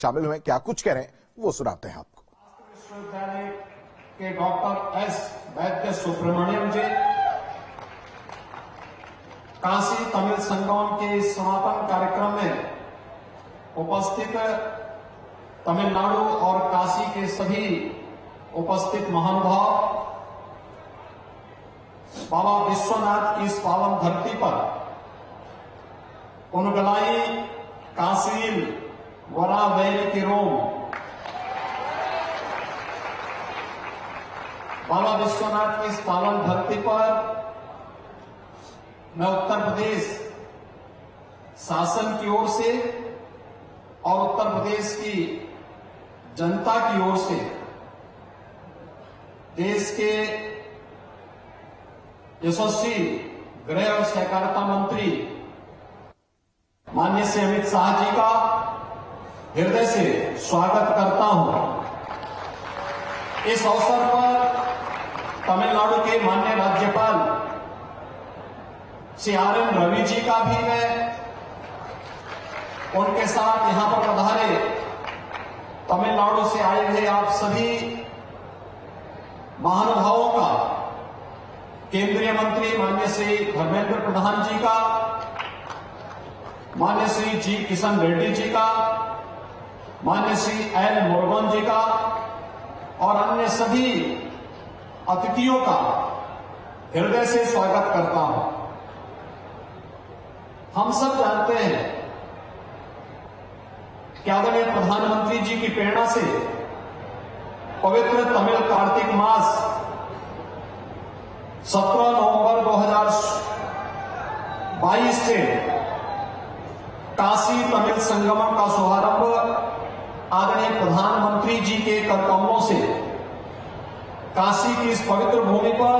शामिल हुए, क्या कुछ कह रहे हैं वो सुनाते हैं आपको। विश्वविद्यालय के डॉक्टर एस वैद्य सुब्रमण्यम जी, काशी तमिल संगम के समापन कार्यक्रम में उपस्थित तमिलनाडु और काशी के सभी उपस्थित महानुभाव, बाबा विश्वनाथ की इस पावन धरती पर उनगलाई काशील वरा वैरी के रोम, बाबा विश्वनाथ की इस पावन धरती पर मैं उत्तर प्रदेश शासन की ओर से और उत्तर प्रदेश की जनता की ओर से देश के यशस्वी गृह और सहकारिता मंत्री माननीय श्री अमित शाह जी का हृदय से स्वागत करता हूं। इस अवसर पर तमिलनाडु के माननीय राज्यपाल श्री RN रवि जी का भी मैं उनके साथ यहां पर पधारे तमिलनाडु से आए हुए आप सभी महानुभावों का, केंद्रीय मंत्री माननीय श्री धर्मेंद्र प्रधान जी का, माननीय श्री जी किशन रेड्डी जी का, माननीय श्री L मुरुगन जी का और अन्य सभी अतिथियों का हृदय से स्वागत करता हूं। हम सब जानते हैं कि आदरणीय प्रधानमंत्री जी की प्रेरणा से पवित्र तमिल कार्तिक मास 17 नवंबर 2022 से काशी तमिल संगमम का शुभारंभ आदरणीय प्रधानमंत्री जी के कर कमलों से काशी की इस पवित्र भूमि पर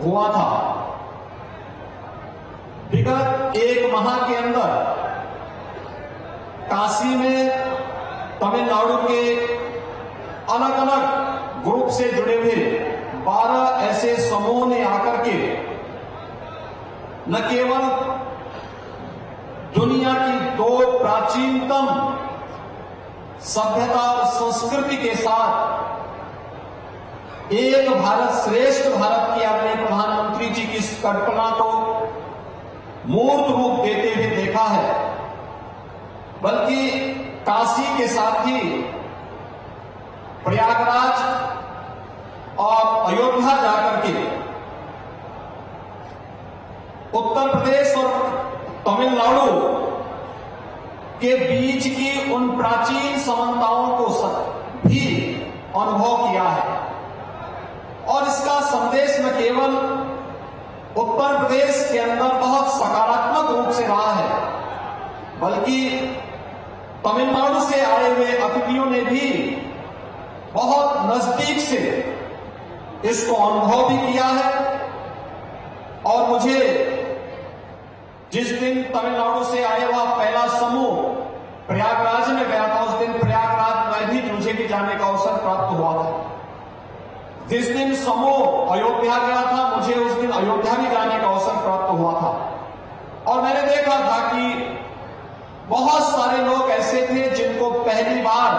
हुआ था। विगत एक माह के अंदर काशी में तमिलनाडु के अलग अलग ग्रुप से जुड़े हुए 12 ऐसे समूह ने आकर के न केवल दुनिया की 2 प्राचीनतम सभ्यता और संस्कृति के साथ एक भारत श्रेष्ठ भारत की आदरणीय प्रधानमंत्री जी की इस कल्पना को मूर्त रूप देते हुए देखा है, बल्कि काशी के साथ ही प्रयागराज और अयोध्या जाकर के उत्तर प्रदेश और तमिलनाडु के बीच की उन प्राचीन समानताओं को भी अनुभव किया है। और इसका संदेश न केवल उत्तर प्रदेश के अंदर बहुत सकारात्मक रूप से रहा है, बल्कि तमिलनाडु से आए हुए अतिथियों ने भी बहुत नजदीक से इसको अनुभव भी किया है। और मुझे जिस दिन तमिलनाडु से आया हुआ पहला समूह प्रयागराज में गया था, उस दिन प्रयागराज में भी मुझे भी जाने का अवसर प्राप्त हुआ था। जिस दिन समूह अयोध्या गया था, मुझे उस दिन अयोध्या भी जाने का अवसर प्राप्त हुआ था। और मैंने देखा था कि बहुत सारे लोग ऐसे थे जिनको पहली बार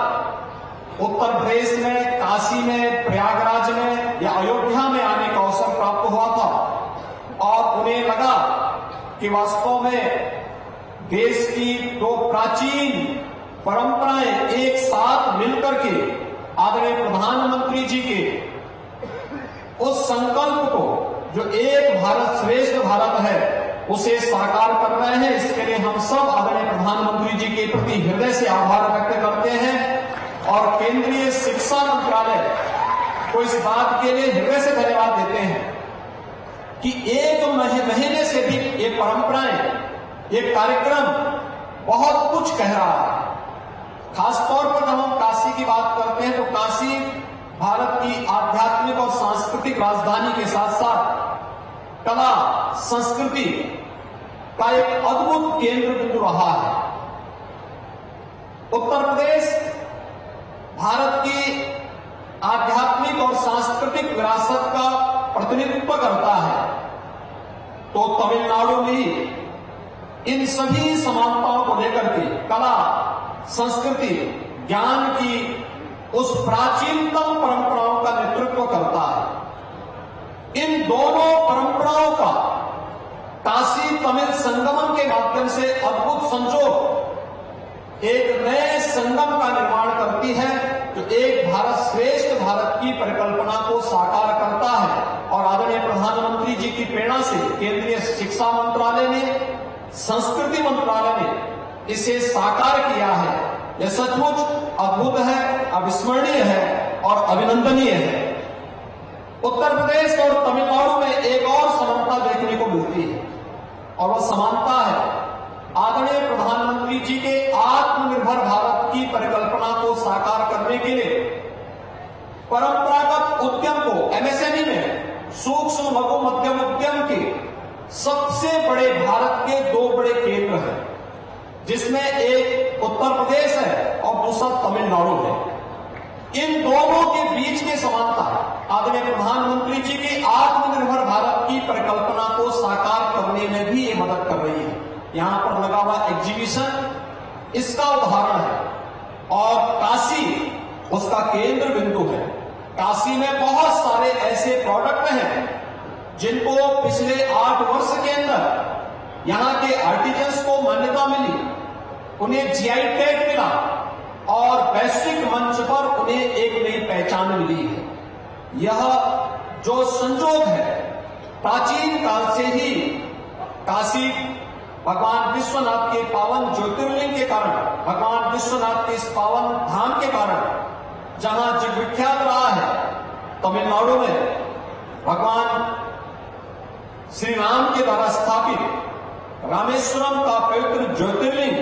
उत्तर प्रदेश में, काशी में, प्रयागराज में या अयोध्या में आने का अवसर प्राप्त हुआ था और उन्हें लगा कि वास्तव में देश की 2 प्राचीन परंपराएं एक साथ मिलकर के आदरणीय प्रधानमंत्री जी के उस संकल्प को, जो एक भारत श्रेष्ठ भारत है, उसे साकार कर रहे हैं। इसके लिए हम सब आदरणीय प्रधानमंत्री जी के प्रति हृदय से आभार व्यक्त करते हैं और केंद्रीय शिक्षा मंत्रालय को इस बात के लिए हृदय से धन्यवाद देते हैं कि एक महीने से भी ये परंपराएं, ये कार्यक्रम बहुत कुछ कह रहा है। खासतौर पर जब हम काशी की बात करते हैं तो काशी भारत की आध्यात्मिक और सांस्कृतिक राजधानी के साथ साथ कला संस्कृति का एक अद्भुत केंद्र बिंदु रहा है। उत्तर प्रदेश भारत की आध्यात्मिक और सांस्कृतिक विरासत का प्रतिनिधित्व करता है, तो तमिलनाडु भी इन सभी समानताओं को लेकर के कला संस्कृति, ज्ञान की उस प्राचीनतम परंपराओं का नेतृत्व करता है। इन दोनों परंपराओं का काशी तमिल संगमम के माध्यम से अद्भुत संजोग एक नए संगम का निर्माण करती है, जो एक भारत श्रेष्ठ भारत की परिकल्पना को साकार करता है। और आदरणीय प्रधानमंत्री जी की प्रेरणा से केंद्रीय शिक्षा मंत्रालय ने, संस्कृति मंत्रालय ने इसे साकार किया है। यह सचमुच अद्भुत है, अविस्मरणीय है और अभिनंदनीय है। उत्तर प्रदेश और तमिलनाडु में एक और समानता देखने को मिलती है और वह समानता है आदरणीय प्रधानमंत्री जी के आत्मनिर्भर भारत की परिकल्पना को साकार करने के लिए परंपरागत उद्यम को एमएसएमई में सूक्ष्म लघु मध्यम उद्यम के सबसे बड़े भारत के दो बड़े केंद्र हैं, जिसमें एक उत्तर प्रदेश है और दूसरा तमिलनाडु है। इन दोनों के बीच की समानता आदरणीय प्रधानमंत्री जी की आत्मनिर्भर भारत की परिकल्पना को साकार करने में भी ये मदद कर रही है। यहां पर लगा हुआ एग्जीबिशन इसका उदाहरण है और काशी उसका केंद्र बिंदु है। काशी में बहुत सारे ऐसे प्रोडक्ट हैं जिनको पिछले 8 वर्ष के अंदर यहां के आर्टिजन्स को मान्यता मिली, उन्हें जीआई टैग मिला और वैश्विक मंच पर उन्हें एक नई पहचान मिली है। यह जो संजोग है, प्राचीन काल से ही काशी भगवान विश्वनाथ के पावन ज्योतिर्लिंग के कारण, भगवान विश्वनाथ के इस पावन धाम के कारण जहां जग विख्यात रहा है, तमिलनाडु में भगवान श्री राम के द्वारा स्थापित रामेश्वरम का पवित्र ज्योतिर्लिंग,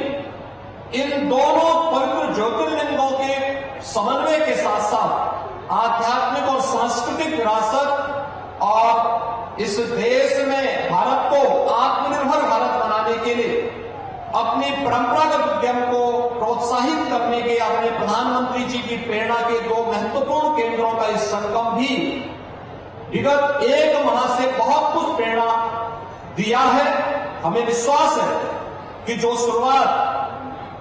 इन दोनों पवित्र ज्योतिर्लिंगों के समन्वय के साथ साथ आध्यात्मिक और सांस्कृतिक विरासत और इस देश में भारत को आत्मनिर्भर भारत बनाने के लिए अपनी परंपरागत उद्यम को प्रोत्साहित करने के अपने प्रधानमंत्री जी की प्रेरणा के दो महत्वपूर्ण केंद्रों का इस संगम भी विगत 1 माह से बहुत कुछ प्रेरणा दिया है। हमें विश्वास है कि जो शुरुआत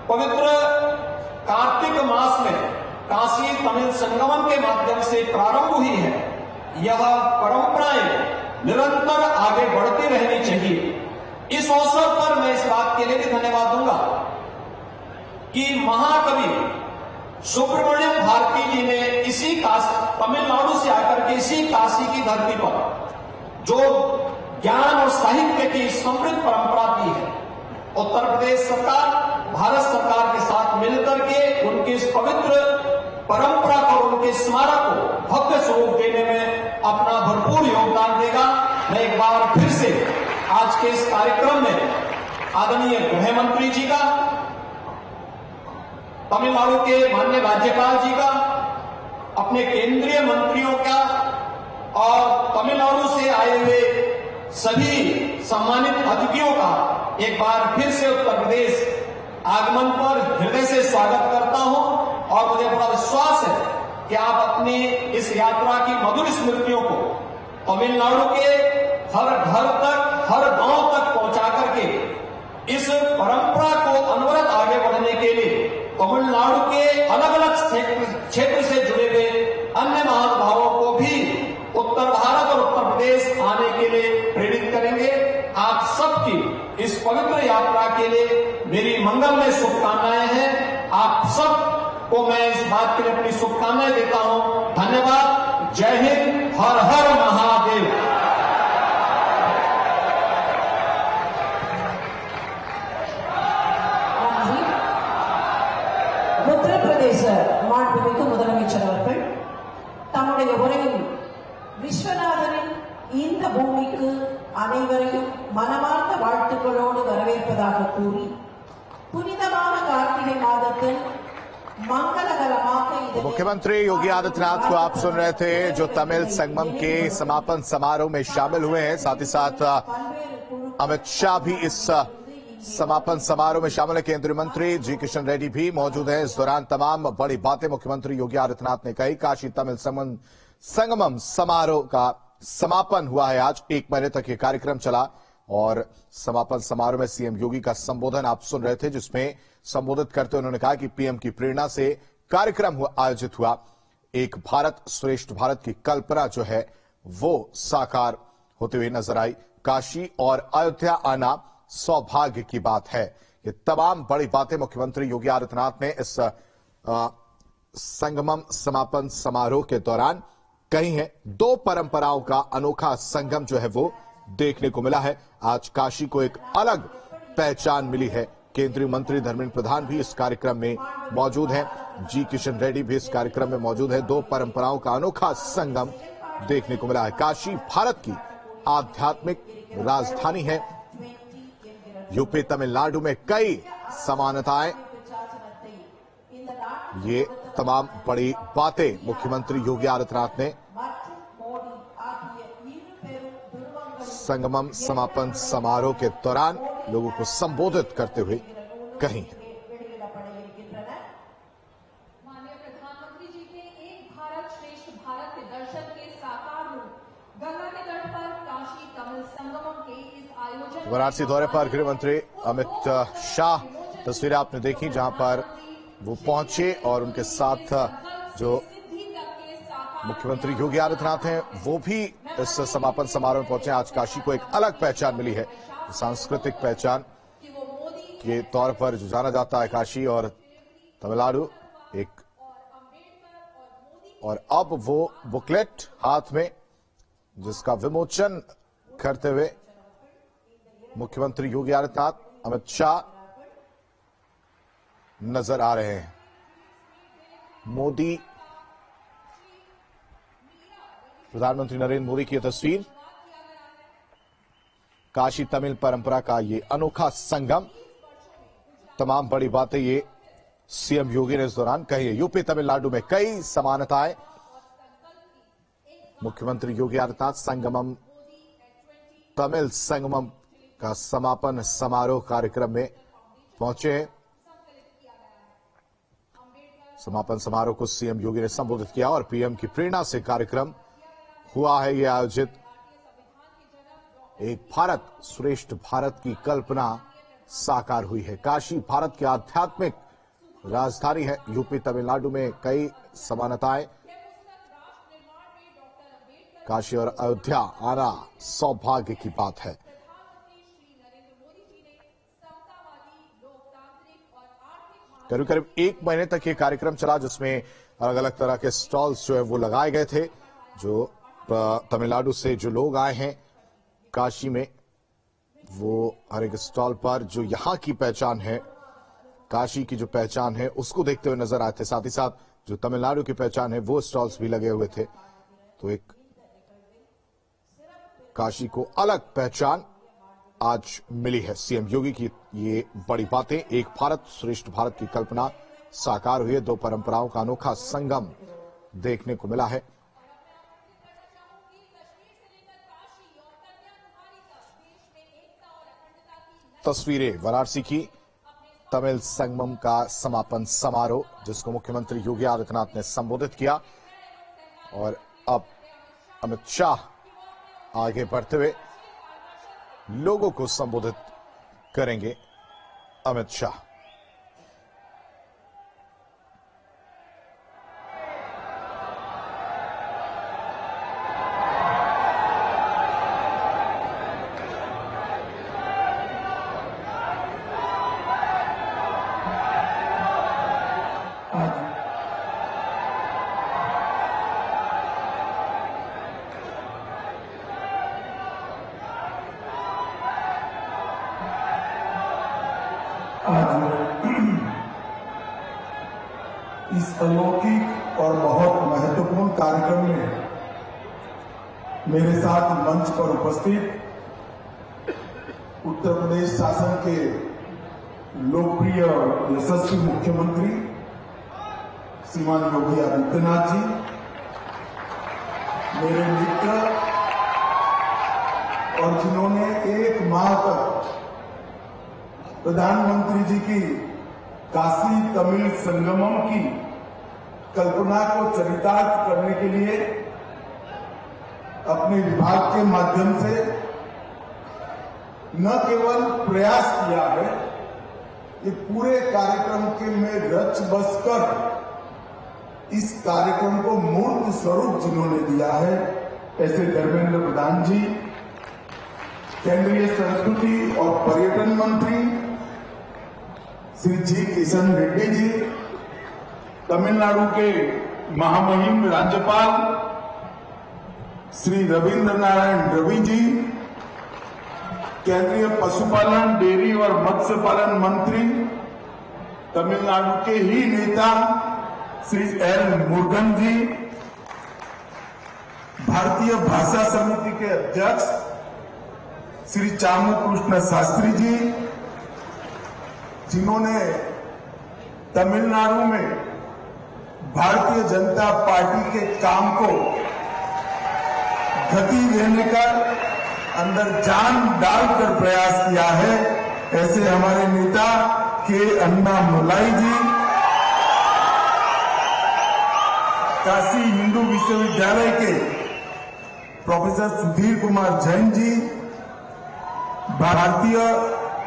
पवित्र कार्तिक मास में काशी तमिल संगमम के माध्यम से प्रारंभ हुई है, यह परंपराएं निरंतर आगे बढ़ती रहनी चाहिए। इस अवसर पर मैं इस बात के लिए भी धन्यवाद दूंगा कि महाकवि सुब्रमण्यम भारती जी ने इसी तमिलनाडु से आकर के इसी काशी की धरती पर जो ज्ञान और साहित्य की समृद्ध परंपरा दी है, उत्तर प्रदेश सरकार भारत सरकार के साथ मिलकर के उनकी इस पवित्र परंपरा को, उनके स्मारक को भव्य स्वरूप देने में अपना भरपूर योगदान देगा। मैं एक बार फिर से आज के इस कार्यक्रम में आदरणीय गृह मंत्री जी का, तमिलनाडु के माननीय राज्यपाल जी का, अपने केंद्रीय मंत्रियों का और तमिलनाडु से आए हुए सभी सम्मानित अतिथियों का एक बार फिर से उत्तर प्रदेश आगमन पर हृदय से स्वागत करता हूं और मुझे बड़ा विश्वास है कि आप अपनी इस यात्रा की मधुर स्मृतियों को तमिलनाडु के हर घर तक, हर गांव तक पहुंचा करके इस परंपरा को अनवरत आगे बढ़ने के लिए तमिलनाडु के अलग अलग क्षेत्र से जुड़े हुए अन्य महानुभावों को भी उत्तर भारत और उत्तर प्रदेश आने के लिए प्रेरित करेंगे। आप सबकी इस पवित्र यात्रा के लिए मेरी मंगलमय शुभकामनाएं हैं। आप सब को मैं इस बात के लिए अपनी शुभकामनाएं देता हूं। धन्यवाद। जय हिंद। हर हर महादेव। உத்தரப்பிரதேச மாண்புமிகு முதலமைச்சர் அவர்கள் தம்முடைய உரையில் விஸ்வநாதரின் இந்த பூமிக்கு அனைவரையும் மனமார்ந்த வாழ்த்துக்களோடு வரவேற்பதாக கூறி புனிதமான கார்த்திகை மாதத்தில் मुख्यमंत्री योगी आदित्यनाथ को आप सुन रहे थे, जो तमिल संगमम के समापन समारोह में शामिल हुए हैं। साथ ही साथ अमित शाह भी इस समापन समारोह में शामिल है। केंद्रीय मंत्री जी किशन रेड्डी भी मौजूद हैं। इस दौरान तमाम बड़ी बातें मुख्यमंत्री योगी आदित्यनाथ ने कही। काशी तमिल संगमम समारोह का समापन हुआ है आज। 1 महीने तक ये कार्यक्रम चला और समापन समारोह में सीएम योगी का संबोधन आप सुन रहे थे, जिसमें संबोधित करते हुए उन्होंने कहा कि पीएम की प्रेरणा से कार्यक्रम आयोजित हुआ। एक भारत श्रेष्ठ भारत की कल्पना जो है वो साकार होते हुए नजर आई। काशी और अयोध्या आना सौभाग्य की बात है। ये तमाम बड़ी बातें मुख्यमंत्री योगी आदित्यनाथ ने इस संगमम समापन समारोह के दौरान कही है। दो परंपराओं का अनोखा संगम जो है वो देखने को मिला है। आज काशी को एक अलग पहचान मिली है। केंद्रीय मंत्री धर्मेंद्र प्रधान भी इस कार्यक्रम में मौजूद हैं। जी किशन रेड्डी भी इस कार्यक्रम में मौजूद है। दो परंपराओं का अनोखा संगम देखने को मिला है। काशी भारत की आध्यात्मिक राजधानी है। यूपी तमिलनाडु में कई समानताएं, ये तमाम बड़ी बातें मुख्यमंत्री योगी आदित्यनाथ ने संगमम समापन समारोह के दौरान लोगों को संबोधित करते हुए कही है। माननीय प्रधानमंत्री जी के एक भारत श्रेष्ठ भारत के दर्शन के साकार रूप गंगा के तट पर काशी तमिल संगमम के इस आयोजन वाराणसी दौरे पर गृह मंत्री अमित शाह, तस्वीरें आपने देखी जहां पर वो पहुंचे और उनके साथ जो मुख्यमंत्री योगी आदित्यनाथ हैं वो भी इस समापन समारोह में पहुंचे। आज काशी को एक अलग पहचान मिली है, सांस्कृतिक पहचान के तौर पर जो जाना जाता है काशी और तमिलनाडु एक। और अब वो बुकलेट हाथ में जिसका विमोचन करते हुए मुख्यमंत्री योगी आदित्यनाथ, अमित शाह नजर आ रहे हैं। मोदी, प्रधानमंत्री नरेंद्र मोदी की यह तस्वीर, काशी तमिल परंपरा का ये अनोखा संगम, तमाम बड़ी बातें ये सीएम योगी ने इस दौरान कही है। यूपी तमिलनाडु में कई समानताएं, मुख्यमंत्री योगी आदित्यनाथ संगमम तमिल संगमम का समापन समारोह कार्यक्रम में पहुंचे हैं। समापन समारोह को सीएम योगी ने संबोधित किया और पीएम की प्रेरणा से कार्यक्रम हुआ है ये आयोजित। एक भारत श्रेष्ठ भारत की कल्पना साकार हुई है। काशी भारत की आध्यात्मिक राजधानी है। यूपी तमिलनाडु में कई समानताएं, काशी और अयोध्या आना सौभाग्य की बात है। करीब करीब एक महीने तक ये कार्यक्रम चला जिसमें अलग अलग तरह के स्टॉल्स जो है वो लगाए गए थे। जो तमिलनाडु से जो लोग आए हैं काशी में, वो हर एक स्टॉल पर जो यहाँ की पहचान है, काशी की जो पहचान है उसको देखते हुए नजर आए थे। साथ ही साथ जो तमिलनाडु की पहचान है वो स्टॉल्स भी लगे हुए थे। तो एक काशी को अलग पहचान आज मिली है। सीएम योगी की ये बड़ी बातें, एक भारत श्रेष्ठ भारत की कल्पना साकार हुई है। दो परंपराओं का अनोखा संगम देखने को मिला है। तस्वीरें वाराणसी की तमिल संगमम का समापन समारोह जिसको मुख्यमंत्री योगी आदित्यनाथ ने संबोधित किया। और अब अमित शाह आगे बढ़ते हुए लोगों को संबोधित करेंगे। अमित शाह इस अलौकिक और बहुत महत्वपूर्ण कार्यक्रम में मेरे साथ मंच पर उपस्थित उत्तर प्रदेश शासन के लोकप्रिय और यशस्वी मुख्यमंत्री श्रीमान योगी आदित्यनाथ जी, मेरे मित्र और जिन्होंने एक माह तक प्रधानमंत्री जी की काशी तमिल संगमम की कल्पना को चरितार्थ करने के लिए अपने विभाग के माध्यम से न केवल प्रयास किया है, ये पूरे कार्यक्रम के में रच बसकर इस कार्यक्रम को मूर्त स्वरूप जिन्होंने दिया है, ऐसे धर्मेंद्र प्रधान जी, केंद्रीय संस्कृति और पर्यटन मंत्री श्री जी किशन रेड्डी जी, तमिलनाडु के महामहिम राज्यपाल श्री रविंद्र नारायण रवि जी, केंद्रीय पशुपालन, डेयरी और मत्स्य पालन मंत्री तमिलनाडु के ही नेता श्री एल मुरुगन जी, भारतीय भाषा समिति के अध्यक्ष श्री चामू कृष्ण शास्त्री जी, जिन्होंने तमिलनाडु में भारतीय जनता पार्टी के काम को गति देने का अंदर जान डालकर प्रयास किया है, ऐसे हमारे नेता के अन्नामलाई जी, काशी हिंदू विश्वविद्यालय के प्रोफेसर सुधीर कुमार जैन जी, भारतीय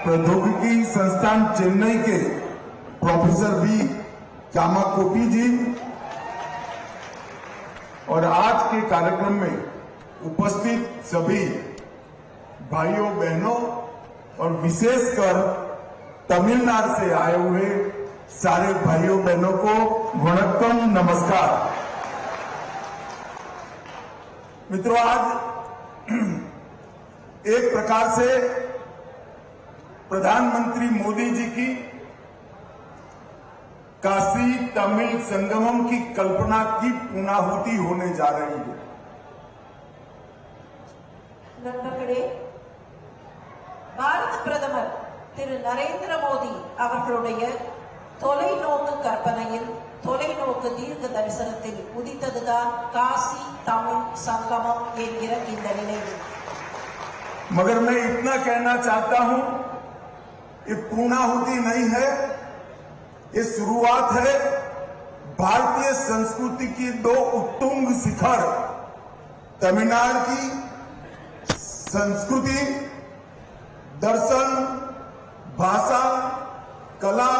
प्रौद्योगिकी संस्थान चेन्नई के प्रोफेसर वी कामाकोटी जी, और आज के कार्यक्रम में उपस्थित सभी भाइयों बहनों और विशेषकर तमिलनाडु से आए हुए सारे भाइयों बहनों को वणक्कम, नमस्कार। मित्रों, आज एक प्रकार से प्रधानमंत्री मोदी जी की काशी तमिल संगमम की कल्पना की पूर्णाहुति होने जा रही है। நண்பர்களே, பாரத பிரதமர் திரு நரேந்திர மோடி அவர்களுடைய தொலைநோக்கு கற்பனையில், தொலைநோக்கு தீர்க்க தரிசனத்தில் உதித்ததுதான் காசி தமிழ் संगमम என்கிற இந்த நினைவு। मगर मैं इतना कहना चाहता हूं, ये पूर्णाहुति नहीं है, ये शुरुआत है भारतीय संस्कृति की दो उत्तुंग शिखर, तमिलनाडु की संस्कृति, दर्शन, भाषा, कला,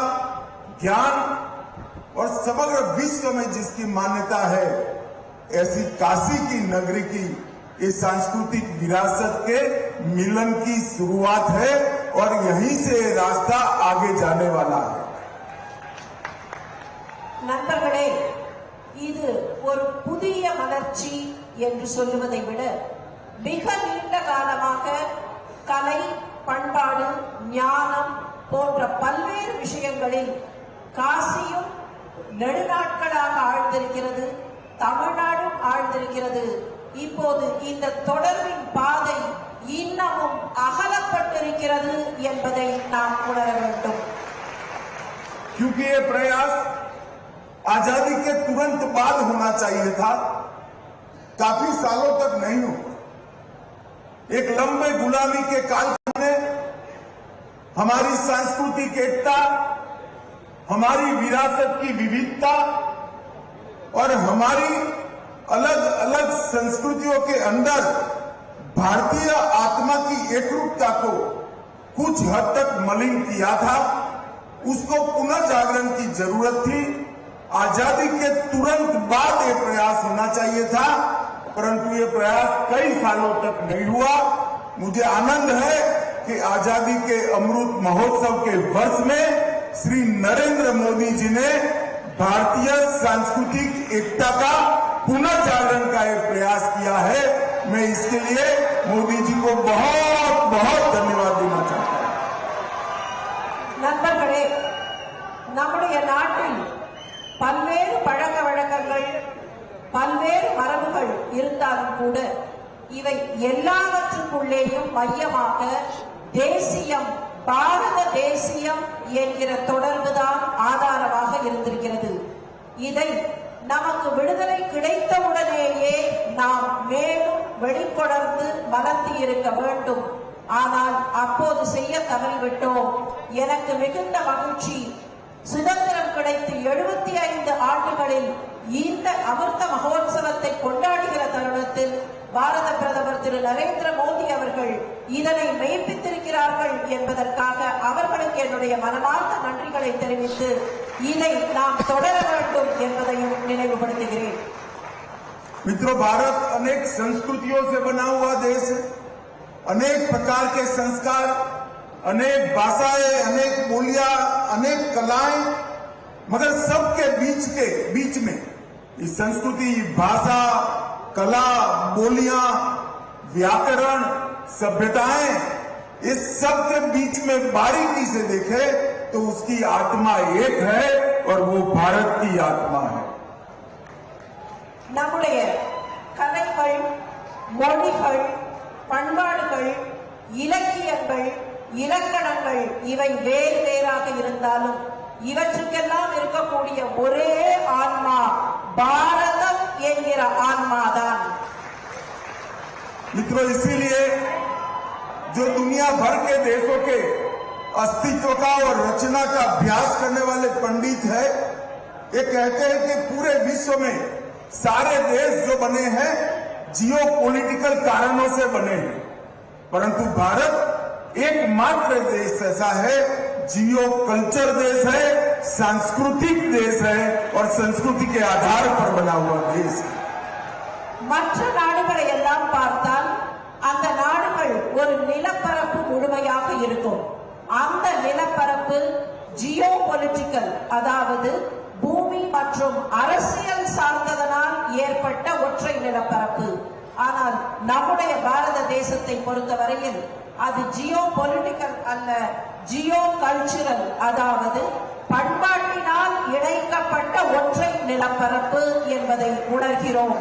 ज्ञान और समग्र विश्व में जिसकी मान्यता है, ऐसी काशी की नगरी की ये सांस्कृतिक विरासत के मिलन की शुरुआत है और यहीं से रास्ता आगे जाने वाला है। நண்பர்களே, இது ஒரு புதிய மலர்ச்சி என்று சொல்லுவதை விட மிக நீண்ட காலமாக கலை, பண்பாடு, ஞானம் போன்ற பல்வேறு விஷயங்களில் காசியும் நெடுநாட்களாக ஆழ்ந்திருக்கிறது, தமிழ்நாடும் ஆழ்ந்திருக்கிறது। இப்போது இந்த தொடர்பின் பாதை இன்னமும் அகலப்பட்டிருக்கிறது என்பதை நாம் உணர வேண்டும்। क्योंकि ये प्रयास आजादी के तुरंत बाद होना चाहिए था, काफी सालों तक नहीं हुआ। एक लंबे गुलामी के काल में हमारी सांस्कृतिक एकता, हमारी विरासत की विविधता और हमारी अलग अलग संस्कृतियों के अंदर भारतीय आत्मा की एकरूपता को कुछ हद तक मलिन किया था। उसको पुनः जागरण की जरूरत थी। आजादी के तुरंत बाद ये प्रयास होना चाहिए था, परंतु ये प्रयास कई सालों तक नहीं हुआ। मुझे आनंद है कि आजादी के अमृत महोत्सव के वर्ष में श्री नरेंद्र मोदी जी ने भारतीय सांस्कृतिक एकता का पुनः जागरण का एक प्रयास किया है। मैं इसके लिए मोदी जी को बहुत बहुत धन्यवाद देना चाहता हूं। நண்பர்களே, நம்முடைய நாட்டில் பல்வேறு பழக்க வழக்கங்கள், பல்வேறு மரபுகள் இருந்தாலும் கூட இவை எல்லாவற்றுக்குள்ளேயும் மையமாக தேசியம், பாரத தேசியம் என்கிற தொடர்புதான் ஆதாரமாக இருந்திருக்கிறது। இதை நமக்கு விடுதலை கிடைத்தவுடனேயே நாம் மேலும் வெளிக்கொணர்ந்து வளர்த்தி இருக்க வேண்டும்। ஆனால் அப்போது செய்ய தவறிவிட்டோம்। எனக்கு மிகுந்த மகிழ்ச்சி, சுதந்திரம் கிடைத்து 75 ஆண்டுகளில் இந்த அமிர்த மகோத்சவத்தை கொண்டாடுகிற தருணத்தில் பாரத பிரதமர் திரு நரேந்திர மோடி அவர்கள் அவர்கள் இதனை மெய்ப்பித்திருக்கிறார்கள் என்பதற்காக அவர்களுக்கு என்னுடைய மனமார்ந்த நன்றிகளை தெரிவித்து இதை நாம் தொடர வேண்டும் என்பதையும் நினைவுபடுத்துகிறேன். मित्रों, भारत अनेक संस्कृतियों से बना हुआ देश है। अनेक प्रकार के संस्कार, अनेक भाषाएं, अनेक बोलियां, अनेक कलाएं, मगर सबके बीच में इस संस्कृति, भाषा, कला, बोलियां, व्याकरण, सभ्यताएं, इस सब के बीच में बारीकी से देखे तो उसकी आत्मा एक है और वो भारत की आत्मा है. நம்முடைய கலைகள், மொழிகள், பண்பாடுகள், இலக்கியங்கள், இலக்கணங்கள் இவை வேறு வேறாக இருந்தாலும் இவற்றுக்கெல்லாம் இருக்கக்கூடிய ஒரே ஆன்மா பாரதம் என்கிற ஆன்மாதான். मित्रों, इसीलिए जो दुनिया भर के देशों के अस्तित्व का और रचना का अभ्यास करने वाले पंडित है, ये कहते हैं कि पूरे विश्व में सारे देश जो बने हैं जियो पॉलिटिकल कारणों से बने हैं, परंतु भारत एकमात्र देश ऐसा है, जियो कल्चर देश है, सांस्कृतिक देश है और संस्कृति के आधार पर बना हुआ देश है. மற்ற நாடுகளை எல்லாம் பார்த்தால் அந்த நாடுகள் ஒரு நிலப்பரப்பு முழுமையாக இருக்கும். அந்த நிலப்பரப்பு ஜியோ பொலிட்டிக்கல், அதாவது பூமி மற்றும் அரசியல் சார்ந்ததனால் ஏற்பட்ட ஒற்றை நிலப்பரப்பு. ஆனால் நம்முடைய பாரத தேசத்தை பொறுத்தவரையில் அது ஜியோ பொலிட்டிக்கல் அல்ல, ஜியோ கல்ச்சுரல், அதாவது பண்பாட்டினால் இணைக்கப்பட்ட ஒற்றை நிலப்பரப்பு என்பதை உணர்கிறோம்.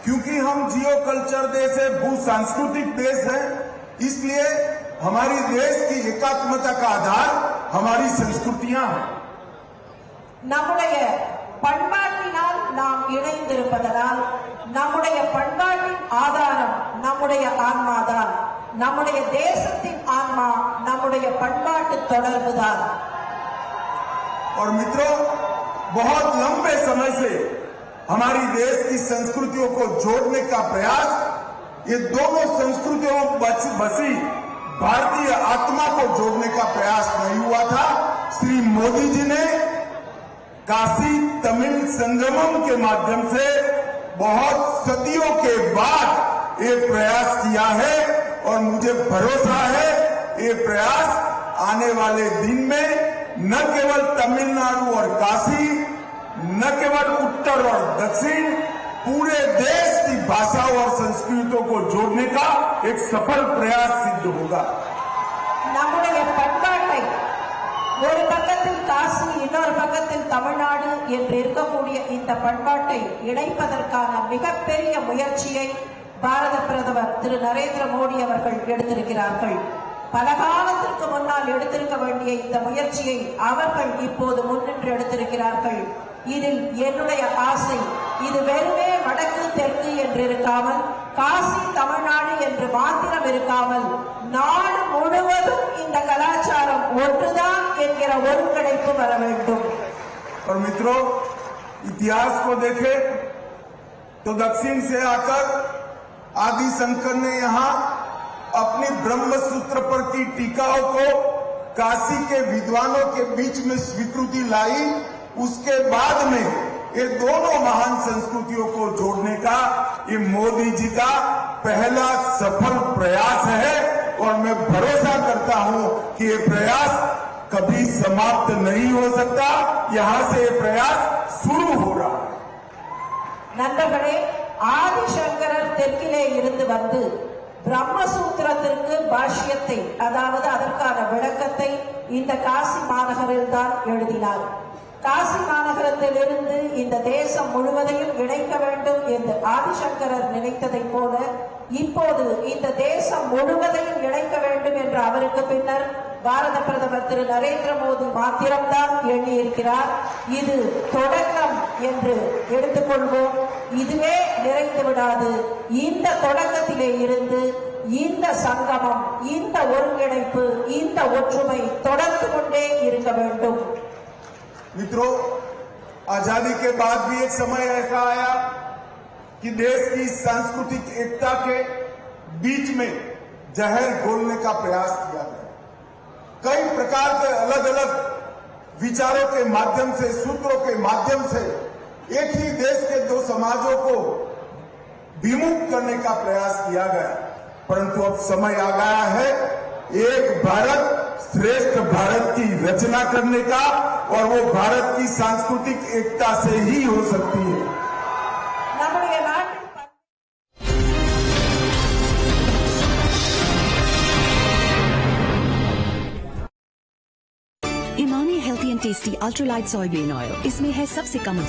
क्योंकि हम जियो कल्चर देश है, भू सांस्कृतिक देश है, इसलिए हमारी देश की एकात्मता का आधार हमारी संस्कृतियां हैं. நம்முடைய பண்பாட்டினால் நாம் இணைந்திருப்பதனால் நம்முடைய பண்பாட்டின் ஆதாரம் நம்முடைய ஆன்மாதான். நம்முடைய தேசத்தின் ஆன்மா நம்முடைய பண்பாட்டு தொடர்புதான். और मित्रों, बहुत लंबे समय से हमारी देश की संस्कृतियों को जोड़ने का प्रयास, ये दोनों संस्कृतियों बसी भारतीय आत्मा को जोड़ने का प्रयास नहीं हुआ था. श्री मोदी जी ने काशी तमिल संगमम के माध्यम से बहुत सदियों के बाद ये प्रयास किया है और मुझे भरोसा है ये प्रयास आने वाले दिन में न केवल तमिलनाडु और काशी, न केवल उत्तर और दक्षिण, पूरे देश की भाषाओं और संस्कृतियों को जोड़ने का एक सफल प्रयास सिद्ध होगा. நம்முடைய பண்பாட்டை ஒரு பக்கத்தில் காசி, இன்னொரு பக்கத்தில் தமிழ்நாடு என்று இருக்கக்கூடிய இந்த பண்பாட்டை இணைப்பதற்கான மிகப்பெரிய முயற்சியை பாரத பிரதமர் திரு நரேந்திர மோடி அவர்கள் எடுத்திருக்கிறார்கள். பல காலத்திற்கு முன்னால் எடுத்திருக்க வேண்டிய இந்த முயற்சியை அவர்கள் இப்போது முன்னின்று எடுத்திருக்கிறார்கள். இதில் என்னுடைய ஆசை, இது வெறுமே வடக்கு தெற்கு என்று இருக்காமல், காசி தமிழ்நாடு என்று மாத்திரம் இருக்காமல், நாடு முழுவதும் இந்த கலாச்சாரம் ஒன்றுதான் என்கிற ஒருங்கிணைப்பு வர வேண்டும். और मित्रों, इतिहास को देखें तो दक्षिण से आकर आदि शंकर ने यहाँ अपनी ब्रह्मसूत्र पर की टीकाओं को काशी के विद्वानों के बीच में स्वीकृति लाई. उसके बाद में ये दोनों महान संस्कृतियों को जोड़ने का ये मोदी जी का पहला सफल प्रयास है और मैं भरोसा करता हूं कि ये प्रयास कभी समाप्त नहीं हो सकता. यहां से ये प्रयास शुरू हो रहा है. நண்பர்களே, ஆதிசங்கரர் தெற்கிலே இருந்து வந்து பிரம்மசூத்திரத்திற்கு பாஷ்யத்தை, அதாவது அதற்கான விளக்கத்தை இந்த காசி மாநகரில் தான் எழுதினார். காசி மாநகரத்திலிருந்து இந்த தேசம் முழுவதையும் இணைக்க வேண்டும் என்று ஆதிசங்கரர் நினைத்ததை போல இப்போது இந்த தேசம் முழுவதையும் இணைக்க வேண்டும் என்று அவருக்கு பின்னர் பாரத பிரதமர் திரு நரேந்திர மோடி மாத்திரம்தான் எண்ணியிருக்கிறார். இது தொடக்கம் என்று எடுத்துக்கொள்வோம். இதுவே நிறைந்து விடாது. இந்த தொடக்கத்திலே இருந்து இந்த சங்கமம், இந்த ஒருங்கிணைப்பு, இந்த ஒற்றுமை தொடர்ந்து கொண்டே இருக்க வேண்டும். मित्रों, आजादी के बाद भी एक समय ऐसा आया कि देश की सांस्कृतिक एकता के बीच में जहर घोलने का प्रयास किया गया। कई प्रकार के अलग अलग विचारों के माध्यम से, सूत्रों के माध्यम से एक ही देश के दो समाजों को विमुक्त करने का प्रयास किया गया, परंतु अब समय आ गया है एक भारत श्रेष्ठ भारत की रचना करने का, और वो भारत की सांस्कृतिक एकता से ही हो सकती है। நம்முடைய நாட்டின் Emami healthy and tasty ultralight soybean oil, इसमें है सबसे कम